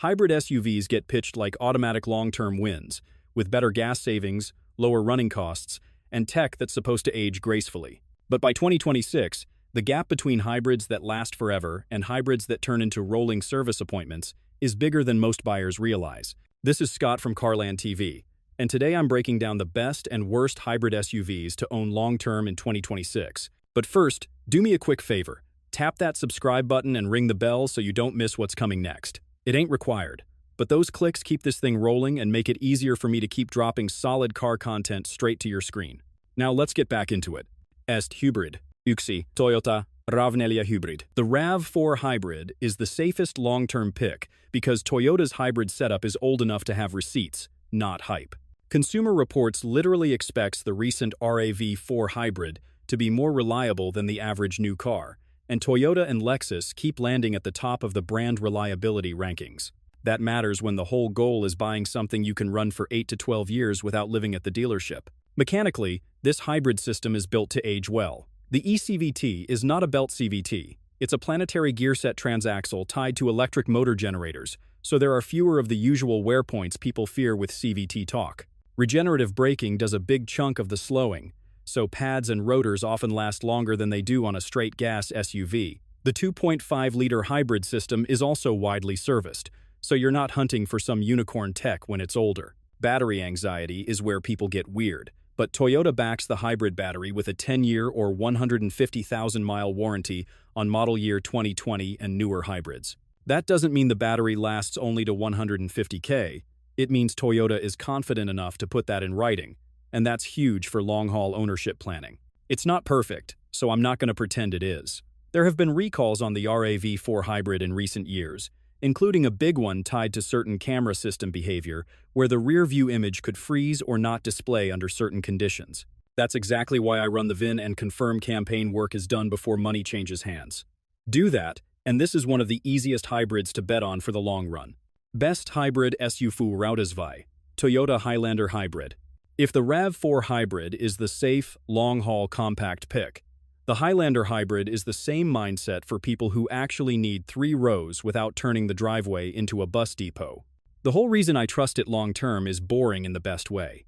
Hybrid SUVs get pitched like automatic long-term wins, with better gas savings, lower running costs, and tech that's supposed to age gracefully. But by 2026, the gap between hybrids that last forever and hybrids that turn into rolling service appointments is bigger than most buyers realize. This is Scott from CarlandTV, and today I'm breaking down the best and worst hybrid SUVs to own long-term in 2026. But first, do me a quick favor. Tap that subscribe button and ring the bell so you don't miss what's coming next. It ain't required, but those clicks keep this thing rolling and make it easier for me to keep dropping solid car content straight to your screen. Now let's get back into it. Est hybrid. Yksi, Toyota, RAV4 hybrid. The RAV4 hybrid is the safest long-term pick because Toyota's hybrid setup is old enough to have receipts, not hype. Consumer Reports literally expects the recent RAV4 hybrid to be more reliable than the average new car, and Toyota and Lexus keep landing at the top of the brand reliability rankings. That matters when the whole goal is buying something you can run for 8 to 12 years without living at the dealership. Mechanically, this hybrid system is built to age well. The eCVT is not a belt CVT. It's a planetary gearset transaxle tied to electric motor generators, so there are fewer of the usual wear points people fear with CVT talk. Regenerative braking does a big chunk of the slowing, so pads and rotors often last longer than they do on a straight-gas SUV. The 2.5-liter hybrid system is also widely serviced, so you're not hunting for some unicorn tech when it's older. Battery anxiety is where people get weird, but Toyota backs the hybrid battery with a 10-year or 150,000-mile warranty on model year 2020 and newer hybrids. That doesn't mean the battery lasts only to 150K. It means Toyota is confident enough to put that in writing, and that's huge for long-haul ownership planning. It's not perfect, so I'm not going to pretend it is. There have been recalls on the RAV4 hybrid in recent years, including a big one tied to certain camera system behavior where the rear-view image could freeze or not display under certain conditions. That's exactly why I run the VIN and confirm campaign work is done before money changes hands. Do that, and this is one of the easiest hybrids to bet on for the long run. Best hybrid SUV Raudasvai, Toyota Highlander hybrid. If the RAV4 hybrid is the safe, long-haul compact pick, the Highlander hybrid is the same mindset for people who actually need 3 rows without turning the driveway into a bus depot. The whole reason I trust it long-term is boring in the best way.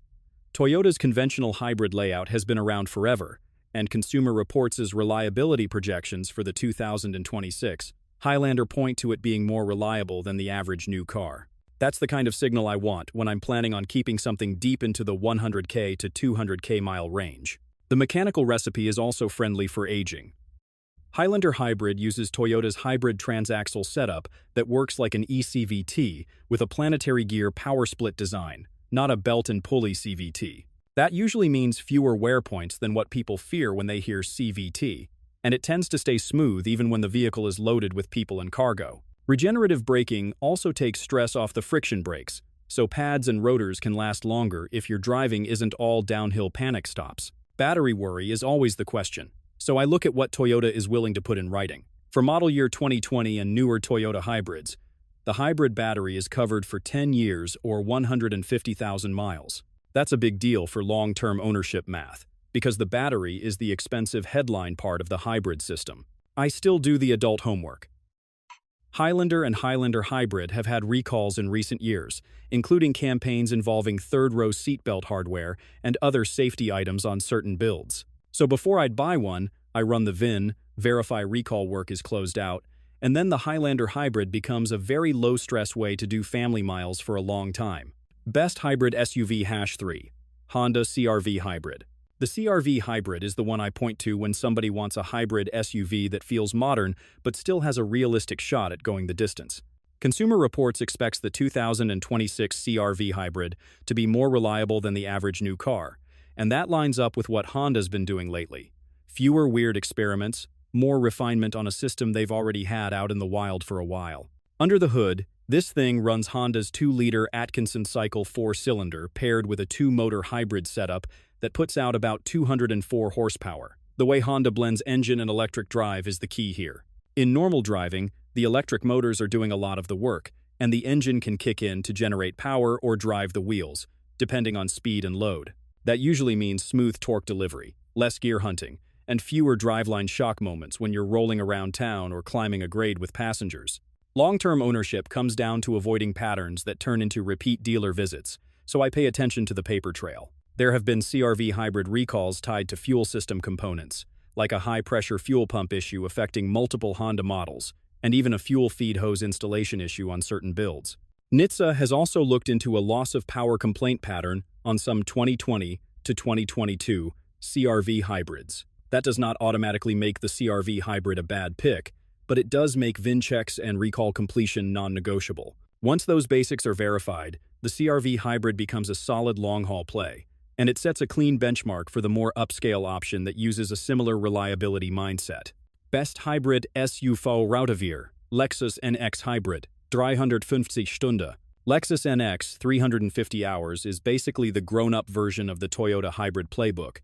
Toyota's conventional hybrid layout has been around forever, and Consumer Reports' reliability projections for the 2026 Highlander point to it being more reliable than the average new car. That's the kind of signal I want when I'm planning on keeping something deep into the 100K to 200K mile range. The mechanical recipe is also friendly for aging. Highlander Hybrid uses Toyota's hybrid transaxle setup that works like an eCVT with a planetary gear power split design, not a belt and pulley CVT. That usually means fewer wear points than what people fear when they hear CVT, and it tends to stay smooth even when the vehicle is loaded with people and cargo. Regenerative braking also takes stress off the friction brakes, so pads and rotors can last longer if your driving isn't all downhill panic stops. Battery worry is always the question, so I look at what Toyota is willing to put in writing. For model year 2020 and newer Toyota hybrids, the hybrid battery is covered for 10 years or 150,000 miles. That's a big deal for long-term ownership math, because the battery is the expensive headline part of the hybrid system. I still do the adult homework. Highlander and Highlander Hybrid have had recalls in recent years, including campaigns involving third-row seatbelt hardware and other safety items on certain builds. So before I'd buy one, I run the VIN, verify recall work is closed out, and then the Highlander Hybrid becomes a very low-stress way to do family miles for a long time. Best hybrid SUV #3, Honda CR-V Hybrid. The CR-V Hybrid is the one I point to when somebody wants a hybrid SUV that feels modern but still has a realistic shot at going the distance. Consumer Reports expects the 2026 CR-V Hybrid to be more reliable than the average new car, and that lines up with what Honda's been doing lately. Fewer weird experiments, more refinement on a system they've already had out in the wild for a while. Under the hood, this thing runs Honda's 2-liter Atkinson cycle 4-cylinder paired with a 2-motor hybrid setup that puts out about 204 horsepower. The way Honda blends engine and electric drive is the key here. In normal driving, the electric motors are doing a lot of the work, and the engine can kick in to generate power or drive the wheels, depending on speed and load. That usually means smooth torque delivery, less gear hunting, and fewer driveline shock moments when you're rolling around town or climbing a grade with passengers. Long-term ownership comes down to avoiding patterns that turn into repeat dealer visits, so I pay attention to the paper trail. There have been CR-V hybrid recalls tied to fuel system components, like a high-pressure fuel pump issue affecting multiple Honda models, and even a fuel feed hose installation issue on certain builds. NHTSA has also looked into a loss of power complaint pattern on some 2020 to 2022 CR-V hybrids. That does not automatically make the CR-V hybrid a bad pick, but it does make VIN checks and recall completion non-negotiable. Once those basics are verified, the CR-V hybrid becomes a solid long-haul play, and it sets a clean benchmark for the more upscale option that uses a similar reliability mindset. Best Hybrid SUV Routavir, Lexus NX Hybrid, 350 Stunde. Lexus NX 350 hours is basically the grown-up version of the Toyota hybrid playbook,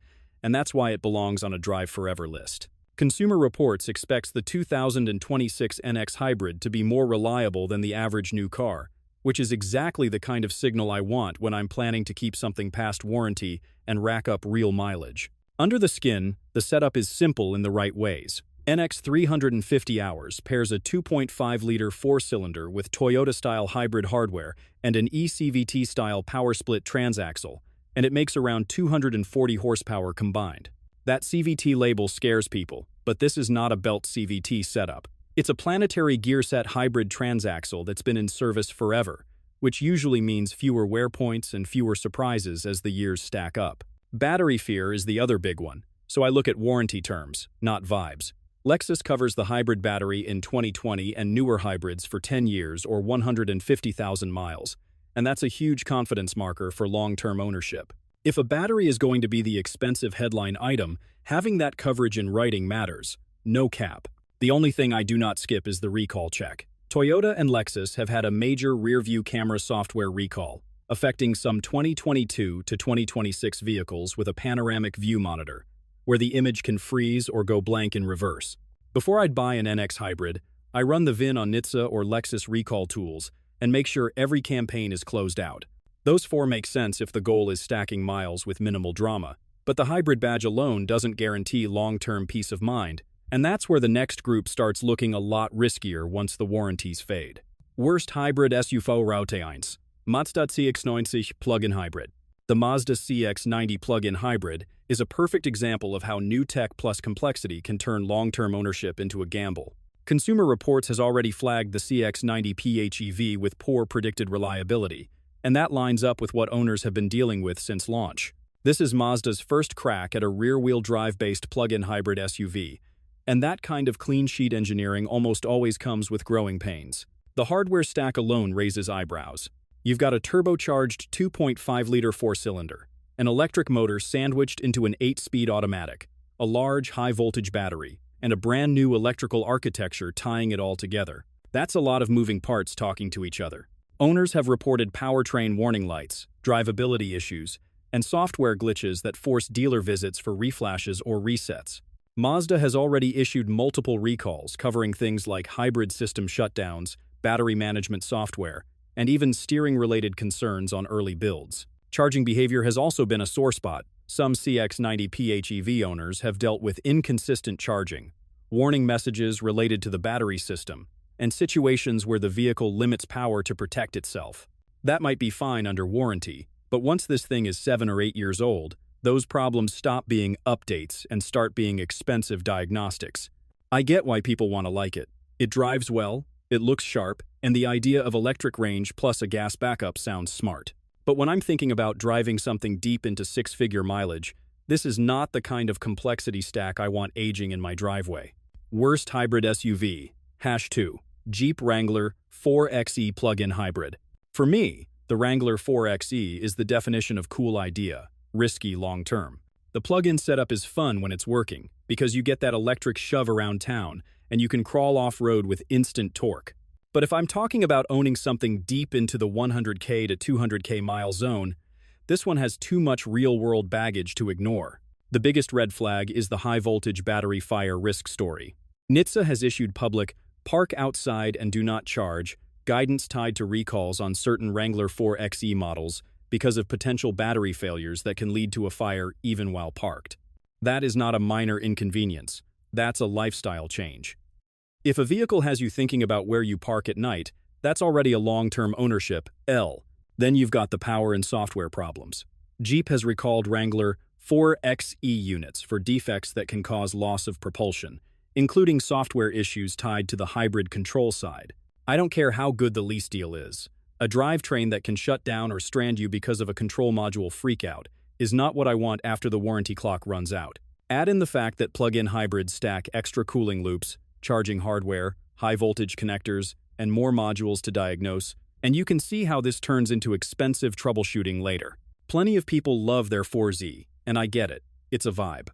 and that's why it belongs on a Drive Forever list. Consumer Reports expects the 2026 NX Hybrid to be more reliable than the average new car, which is exactly the kind of signal I want when I'm planning to keep something past warranty and rack up real mileage. Under the skin, the setup is simple in the right ways. NX 350 hours pairs a 2.5-liter four-cylinder with Toyota-style hybrid hardware and an eCVT-style power-split transaxle, and it makes around 240 horsepower combined. That CVT label scares people, but this is not a belt CVT setup. It's a planetary gearset hybrid transaxle that's been in service forever, which usually means fewer wear points and fewer surprises as the years stack up. Battery fear is the other big one, so I look at warranty terms, not vibes. Lexus covers the hybrid battery in 2020 and newer hybrids for 10 years or 150,000 miles, and that's a huge confidence marker for long-term ownership. If a battery is going to be the expensive headline item, having that coverage in writing matters. No cap. The only thing I do not skip is the recall check. Toyota and Lexus have had a major rear-view camera software recall, affecting some 2022 to 2026 vehicles with a panoramic view monitor, where the image can freeze or go blank in reverse. Before I'd buy an NX hybrid, I run the VIN on NHTSA or Lexus recall tools and make sure every campaign is closed out. Those four make sense if the goal is stacking miles with minimal drama, but the hybrid badge alone doesn't guarantee long-term peace of mind, and that's where the next group starts looking a lot riskier once the warranties fade. Worst hybrid SUV Route Mazda CX-90 plug-in hybrid. The Mazda CX-90 plug-in hybrid is a perfect example of how new tech plus complexity can turn long-term ownership into a gamble. Consumer Reports has already flagged the CX-90 PHEV with poor predicted reliability, and that lines up with what owners have been dealing with since launch. This is Mazda's first crack at a rear-wheel drive-based plug-in hybrid SUV, and that kind of clean-sheet engineering almost always comes with growing pains. The hardware stack alone raises eyebrows. You've got a turbocharged 2.5-liter four-cylinder, an electric motor sandwiched into an 8-speed automatic, a large high-voltage battery, and a brand-new electrical architecture tying it all together. That's a lot of moving parts talking to each other. Owners have reported powertrain warning lights, drivability issues, and software glitches that force dealer visits for reflashes or resets. Mazda has already issued multiple recalls covering things like hybrid system shutdowns, battery management software, and even steering-related concerns on early builds. Charging behavior has also been a sore spot. Some CX-90 PHEV owners have dealt with inconsistent charging, warning messages related to the battery system, and situations where the vehicle limits power to protect itself. That might be fine under warranty, but once this thing is 7 or 8 years old, those problems stop being updates and start being expensive diagnostics. I get why people want to like it. It drives well, it looks sharp, and the idea of electric range plus a gas backup sounds smart. But when I'm thinking about driving something deep into 6-figure mileage, this is not the kind of complexity stack I want aging in my driveway. Worst hybrid SUV. #2. Jeep Wrangler 4xe plug-in hybrid. For me, the Wrangler 4xe is the definition of cool idea, risky long-term. The plug-in setup is fun when it's working, because you get that electric shove around town, and you can crawl off-road with instant torque. But if I'm talking about owning something deep into the 100K to 200K mile zone, this one has too much real-world baggage to ignore. The biggest red flag is the high-voltage battery fire risk story. NHTSA has issued public "park outside and do not charge" guidance tied to recalls on certain Wrangler 4xe models because of potential battery failures that can lead to a fire even while parked. That is not a minor inconvenience. That's a lifestyle change. If a vehicle has you thinking about where you park at night, that's already a long-term ownership, L. Then you've got the power and software problems. Jeep has recalled Wrangler 4xe units for defects that can cause loss of propulsion, including software issues tied to the hybrid control side. I don't care how good the lease deal is. A drivetrain that can shut down or strand you because of a control module freakout is not what I want after the warranty clock runs out. Add in the fact that plug-in hybrids stack extra cooling loops, charging hardware, high-voltage connectors, and more modules to diagnose, and you can see how this turns into expensive troubleshooting later. Plenty of people love their 4Z, and I get it. It's a vibe.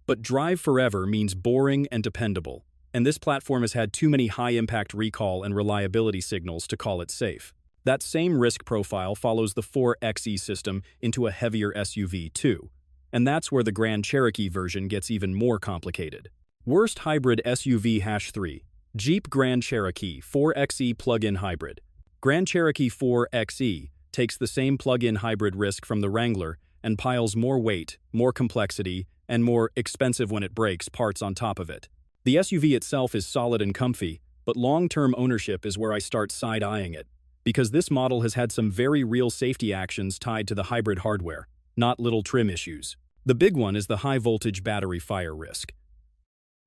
But drive forever means boring and dependable, and this platform has had too many high-impact recall and reliability signals to call it safe. That same risk profile follows the 4xe system into a heavier SUV too, and that's where the Grand Cherokee version gets even more complicated. Worst hybrid SUV #3, Jeep Grand Cherokee 4xe plug-in hybrid. Grand Cherokee 4xe takes the same plug-in hybrid risk from the Wrangler and piles more weight, more complexity, and more expensive when it breaks parts on top of it. The SUV itself is solid and comfy, but long-term ownership is where I start side-eyeing it, because this model has had some very real safety actions tied to the hybrid hardware, not little trim issues. The big one is the high-voltage battery fire risk.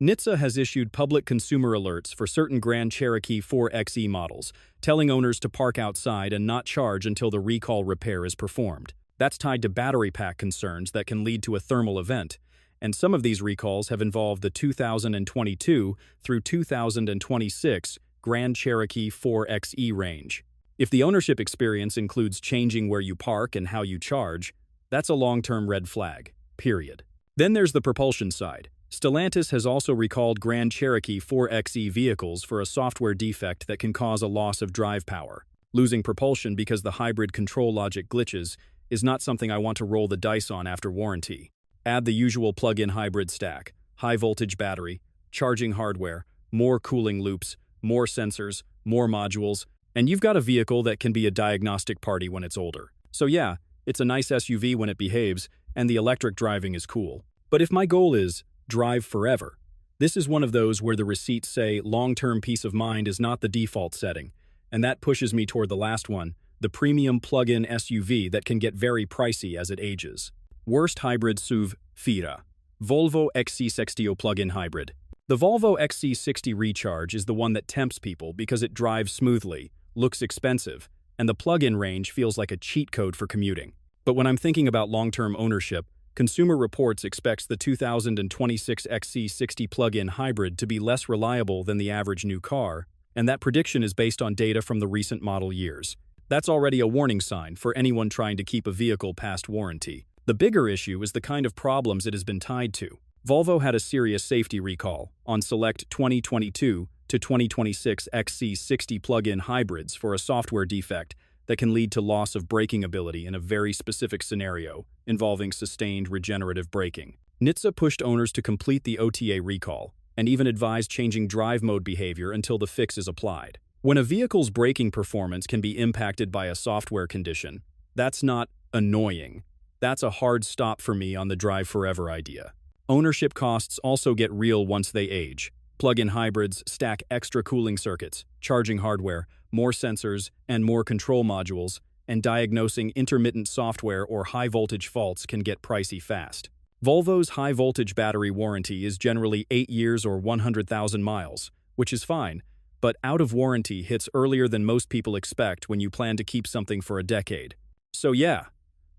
NHTSA has issued public consumer alerts for certain Grand Cherokee 4xe models, telling owners to park outside and not charge until the recall repair is performed. That's tied to battery pack concerns that can lead to a thermal event, and some of these recalls have involved the 2022 through 2026 Grand Cherokee 4xe range. If the ownership experience includes changing where you park and how you charge, that's a long-term red flag, period. Then there's the propulsion side. Stellantis has also recalled Grand Cherokee 4xe vehicles for a software defect that can cause a loss of drive power. Losing propulsion because the hybrid control logic glitches is not something I want to roll the dice on after warranty. Add the usual plug-in hybrid stack, high-voltage battery, charging hardware, more cooling loops, more sensors, more modules, and you've got a vehicle that can be a diagnostic party when it's older. So yeah, it's a nice SUV when it behaves, and the electric driving is cool. But if my goal is drive forever, this is one of those where the receipts say long-term peace of mind is not the default setting, and that pushes me toward the last one, the premium plug-in SUV that can get very pricey as it ages. Worst hybrid SUV, FIRA. Volvo XC60 plug-in hybrid. The Volvo XC60 Recharge is the one that tempts people because it drives smoothly, looks expensive, and the plug-in range feels like a cheat code for commuting. But when I'm thinking about long-term ownership, Consumer Reports expects the 2026 XC60 plug-in hybrid to be less reliable than the average new car, and that prediction is based on data from the recent model years. That's already a warning sign for anyone trying to keep a vehicle past warranty. The bigger issue is the kind of problems it has been tied to. Volvo had a serious safety recall on select 2022 to 2026 XC60 plug-in hybrids for a software defect that can lead to loss of braking ability in a very specific scenario involving sustained regenerative braking. NHTSA pushed owners to complete the OTA recall and even advised changing drive mode behavior until the fix is applied. When a vehicle's braking performance can be impacted by a software condition, that's not annoying. That's a hard stop for me on the drive forever idea. Ownership costs also get real once they age. Plug-in hybrids stack extra cooling circuits, charging hardware, more sensors, and more control modules, and diagnosing intermittent software or high-voltage faults can get pricey fast. Volvo's high-voltage battery warranty is generally 8 years or 100,000 miles, which is fine, but out of warranty hits earlier than most people expect when you plan to keep something for a decade. So yeah,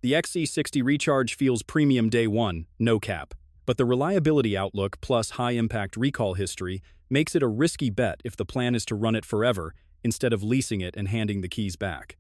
the XC60 Recharge feels premium day one, no cap. But the reliability outlook plus high-impact recall history makes it a risky bet if the plan is to run it forever instead of leasing it and handing the keys back.